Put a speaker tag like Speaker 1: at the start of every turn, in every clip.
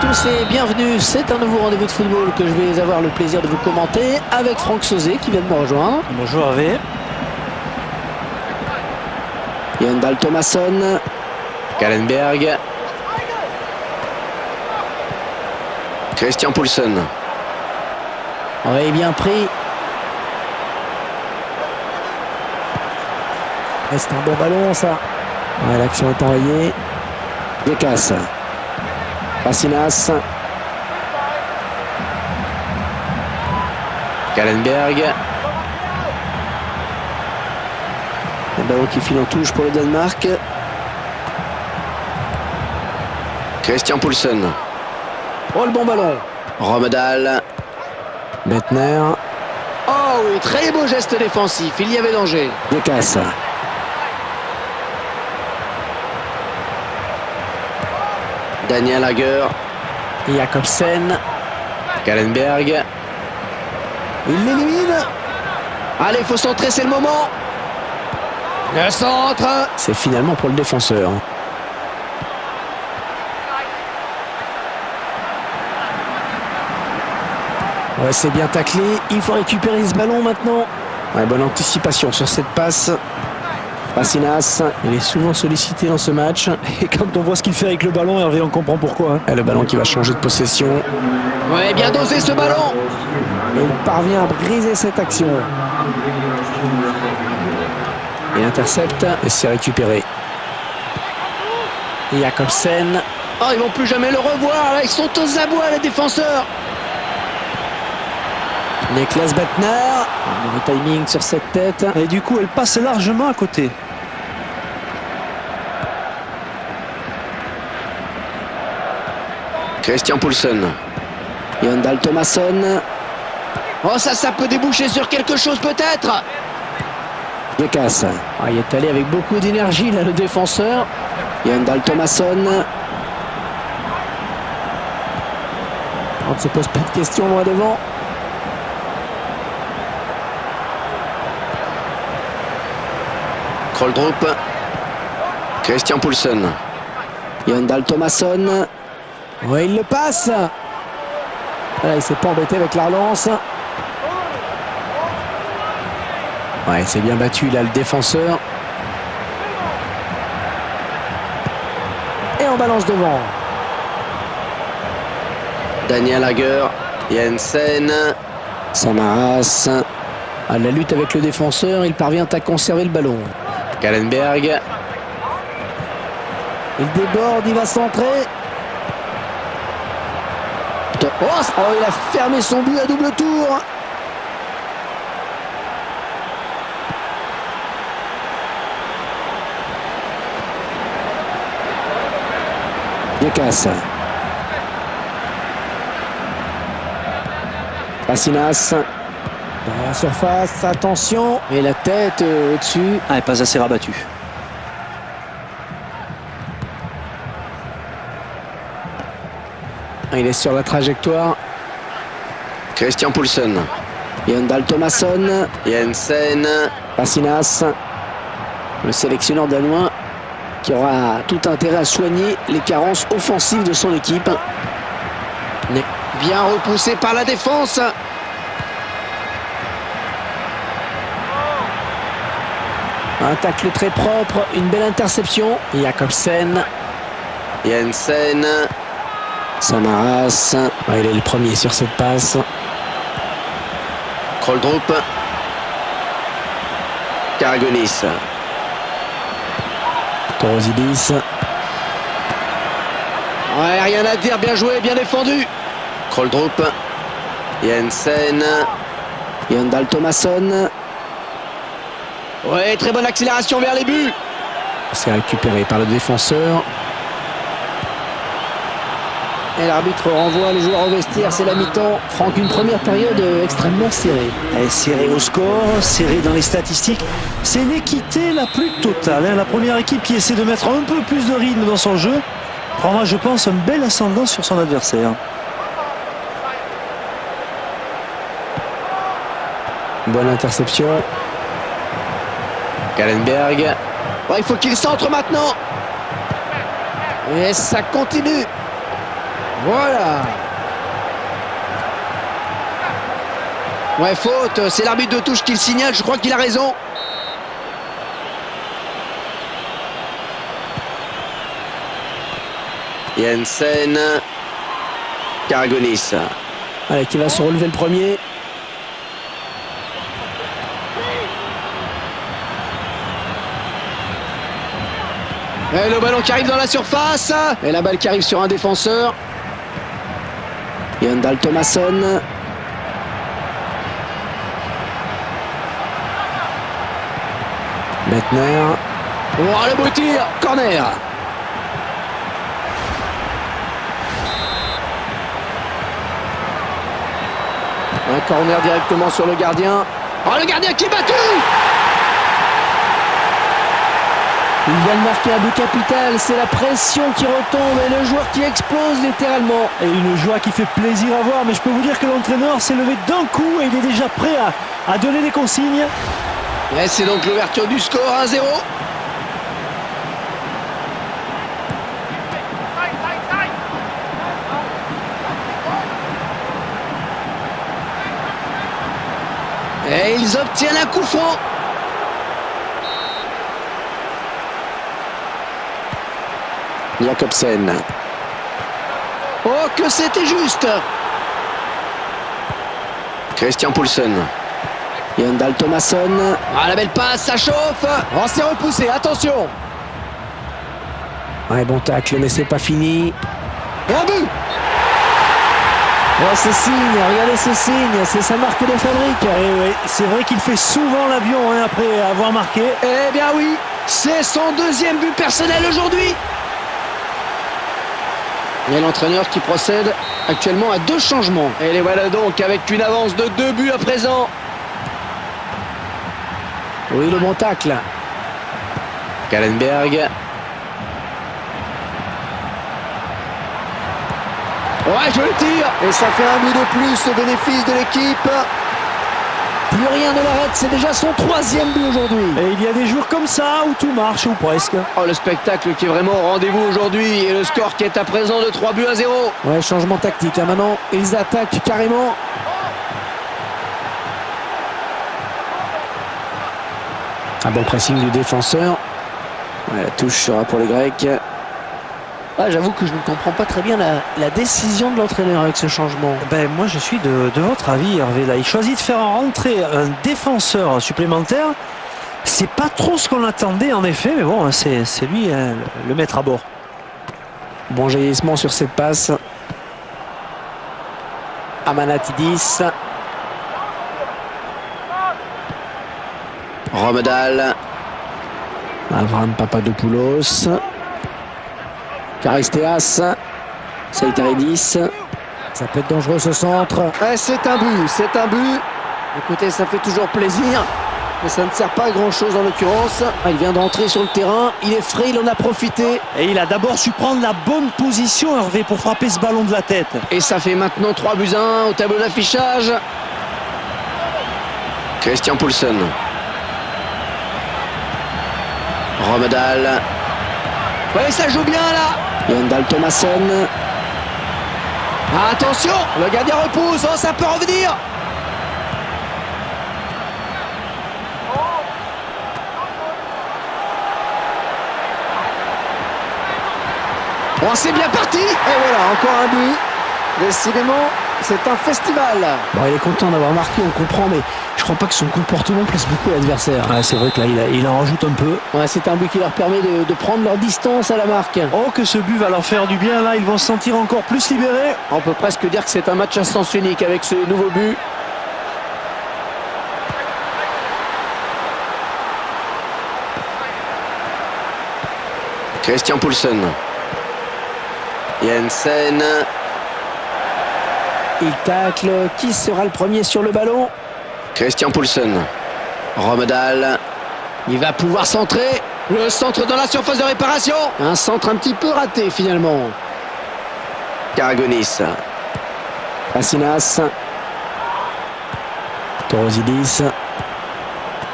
Speaker 1: tous et bienvenue, c'est un nouveau rendez-vous de football que je vais avoir le plaisir de vous commenter avec Franck Sauzet qui vient de me rejoindre.
Speaker 2: Bonjour Hervé.
Speaker 1: Yandal Thomasson,
Speaker 3: Kallenberg, Christian Poulsen.
Speaker 1: Oui, bien pris. C'est un bon ballon ça. Ouais, l'action est enrayée. Décasse. Passinas.
Speaker 3: Kallenberg,
Speaker 1: Un ballon qui file en touche pour le Danemark.
Speaker 3: Christian Poulsen,
Speaker 1: Oh, le bon ballon.
Speaker 3: Romedal,
Speaker 1: Bettner.
Speaker 3: oh oui, très beau geste défensif, il y avait danger.
Speaker 1: Décasse.
Speaker 3: Daniel Hager,
Speaker 1: Jakobsen.
Speaker 3: Kallenberg,
Speaker 1: Il l'élimine.
Speaker 3: allez, faut centrer, c'est le moment. Le centre,
Speaker 1: C'est finalement pour le défenseur. Ouais, c'est bien taclé. Il faut récupérer ce ballon maintenant. Ouais, bonne anticipation sur cette passe. Passinas. Il est souvent sollicité dans ce match.
Speaker 2: Et quand on voit ce qu'il fait avec le ballon, Hervé, on comprend pourquoi.
Speaker 1: Et le ballon qui va changer de possession.
Speaker 3: ouais, bien dosé ce ballon.
Speaker 1: Et il parvient à briser cette action. Il intercepte et c'est récupéré. Jakobsen.
Speaker 3: Oh, ils vont plus jamais le revoir, là, ils sont aux abois les défenseurs.
Speaker 1: Niklas Bettner. Le timing sur cette tête.
Speaker 2: Et du coup, elle passe largement à côté.
Speaker 3: Christian Poulsen,
Speaker 1: Yandal Thomasson.
Speaker 3: oh ça peut déboucher sur quelque chose peut-être.
Speaker 1: Décasse. Ah, il est allé avec beaucoup d'énergie là, le défenseur. Yandal Thomasson. On ne se pose pas de questions loin devant.
Speaker 3: Kroldrup, Christian Poulsen,
Speaker 1: Yandal Thomasson. Ouais, il le passe. Là, il s'est pas embêté avec la relance. Ouais, c'est bien battu là le défenseur. Et on balance devant.
Speaker 3: Daniel Hager, Jensen,
Speaker 1: Samaras. À la lutte avec le défenseur, il parvient à conserver le ballon.
Speaker 3: Kallenberg,
Speaker 1: Il déborde, il va centrer. Oh, il a fermé son but à double tour. Décasse. Passinas. Dans la surface, attention. Et la tête au-dessus.
Speaker 2: Ah, elle passe assez rabattue.
Speaker 1: Il est sur la trajectoire.
Speaker 3: Christian Poulsen,
Speaker 1: Yandal Thomasson.
Speaker 3: Jensen,
Speaker 1: Passinas. Le sélectionneur danois qui aura tout intérêt à soigner les carences offensives de son équipe.
Speaker 3: bien repoussé par la défense.
Speaker 1: Un tacle très propre, une belle interception. Jakobsen.
Speaker 3: Jensen,
Speaker 1: Samaras. Ouais, il est le premier sur cette passe.
Speaker 3: Kroldrup, Karagonis,
Speaker 1: Torozidis.
Speaker 3: ouais, rien à dire, bien joué, bien défendu. Kroldrup, Jensen,
Speaker 1: Yandal Thomasson.
Speaker 3: ouais, très bonne accélération vers les buts.
Speaker 1: C'est récupéré par le défenseur. Et l'arbitre renvoie les joueurs au vestiaire, c'est la mi-temps. Franck, une première période extrêmement serrée.
Speaker 2: Elle est serrée au score, serrée dans les statistiques. C'est l'équité la plus totale. La première équipe qui essaie de mettre un peu plus de rythme dans son jeu prendra, je pense, un bel ascendant sur son adversaire.
Speaker 1: Bonne interception.
Speaker 3: Kallenberg, ouais, il faut qu'il centre maintenant. Et ça continue. Voilà. Ouais, faute. C'est l'arbitre de touche qui le signale. Je crois qu'il a raison. Jensen. Karagonis.
Speaker 1: Allez, qui va se relever le premier.
Speaker 3: Et le ballon qui arrive dans la surface. Et la balle qui arrive sur un défenseur.
Speaker 1: Yandal Thomasson. Mettner.
Speaker 3: Oh, le beau tir. Corner. Un corner directement sur le gardien. Oh, le gardien qui est battu.
Speaker 1: Il vient de marquer un but capital, c'est la pression qui retombe et le joueur qui explose littéralement.
Speaker 2: Et une joie qui fait plaisir à voir, mais je peux vous dire que l'entraîneur s'est levé d'un coup et il est déjà prêt à donner des consignes.
Speaker 3: Et c'est donc l'ouverture du score 1-0. Et ils obtiennent un coup franc.
Speaker 1: Jakobsen.
Speaker 3: Oh, que c'était juste. Christian Poulsen.
Speaker 1: Yandal Thomasson.
Speaker 3: Ah, la belle passe, ça chauffe. Oh, c'est repoussé, attention.
Speaker 1: Ouais, bon tacle, mais c'est pas fini.
Speaker 3: Et un but.
Speaker 1: Oh, ce signe, regardez ce signe, c'est sa marque de fabrique.
Speaker 2: Et oui, c'est vrai qu'il fait souvent l'avion après avoir marqué.
Speaker 3: Eh bien oui, c'est son deuxième but personnel aujourd'hui. Et l'entraîneur qui procède actuellement à 2 changements. Et les voilà donc avec une avance de 2 buts à présent.
Speaker 1: Oui, le bon tacle.
Speaker 3: Kallenberg. Ouais, je le tire. Et ça fait un but de plus au bénéfice de l'équipe.
Speaker 1: Plus rien ne l'arrête, c'est déjà son 3e but aujourd'hui.
Speaker 2: Et il y a des jours comme ça où tout marche, ou presque.
Speaker 3: Oh, le spectacle qui est vraiment au rendez-vous aujourd'hui. Et le score qui est à présent de 3 buts à 0.
Speaker 1: Ouais, changement tactique. Hein. Maintenant, ils attaquent carrément. Un bon pressing du défenseur. Ouais, la touche sera pour les Grecs. Ah, j'avoue que je ne comprends pas très bien la décision de l'entraîneur avec ce changement.
Speaker 2: Ben, moi, je suis de votre avis, Hervé. Là, il choisit de faire rentrer un défenseur supplémentaire. C'est pas trop ce qu'on attendait, en effet, mais bon, c'est lui le maître à bord.
Speaker 1: Bon jaillissement sur cette passe. Amanatidis.
Speaker 3: Romedal.
Speaker 1: Avram Papadopoulos. Charisteas. Saïtaridis. Ça peut être dangereux ce centre.
Speaker 3: Ouais, c'est un but, c'est un but.
Speaker 1: Écoutez, ça fait toujours plaisir. Mais ça ne sert pas à grand chose en l'occurrence. Il vient d'entrer sur le terrain. Il est frais, il en a profité.
Speaker 2: Et il a d'abord su prendre la bonne position, Hervé, pour frapper ce ballon de la tête.
Speaker 3: Et ça fait maintenant 3 buts à 1 au tableau d'affichage. Christian Poulsen. Romedal. Ouais, ça joue bien là.
Speaker 1: Yandal Thomasson.
Speaker 3: Ah, attention, le gardien repousse. Oh, ça peut revenir. Oh, c'est bien parti.
Speaker 1: Et voilà, encore un but. Décidément, c'est un festival. Bon, il est content d'avoir marqué, on comprend, mais je crois pas que son comportement plaise beaucoup à l'adversaire.
Speaker 2: Ah, c'est vrai que là, il en rajoute un peu.
Speaker 1: Ouais, c'est un but qui leur permet de prendre leur distance à la marque.
Speaker 2: Oh, que ce but va leur faire du bien. Là, ils vont se sentir encore plus libérés.
Speaker 3: On peut presque dire que c'est un match à sens unique avec ce nouveau but. Christian Poulsen. Jensen.
Speaker 1: Il tacle. Qui sera le premier sur le ballon?
Speaker 3: Christian Poulsen. Romedal. Il va pouvoir centrer. Le centre dans la surface de réparation. Un centre un petit peu raté finalement. Karagonis.
Speaker 1: Passinas. Torosidis.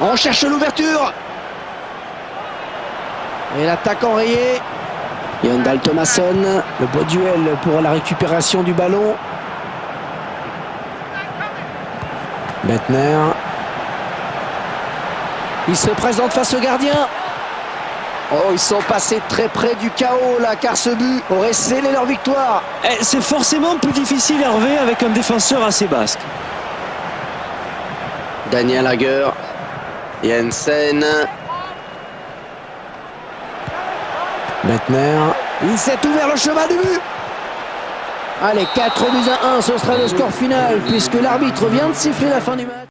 Speaker 3: On cherche l'ouverture. Et l'attaque enrayée.
Speaker 1: Yandal Thomasson, le beau duel pour la récupération du ballon. Bettner. Il se présente face au gardien. Oh, ils sont passés très près du chaos là, car ce but aurait scellé leur victoire.
Speaker 2: C'est forcément plus difficile, Hervé, avec un défenseur assez basque.
Speaker 3: Daniel Hager. Jensen.
Speaker 1: Bettner. Il s'est ouvert le chemin du but. Allez, 4 buts à 1, ce sera le score final, puisque l'arbitre vient de siffler la fin du match.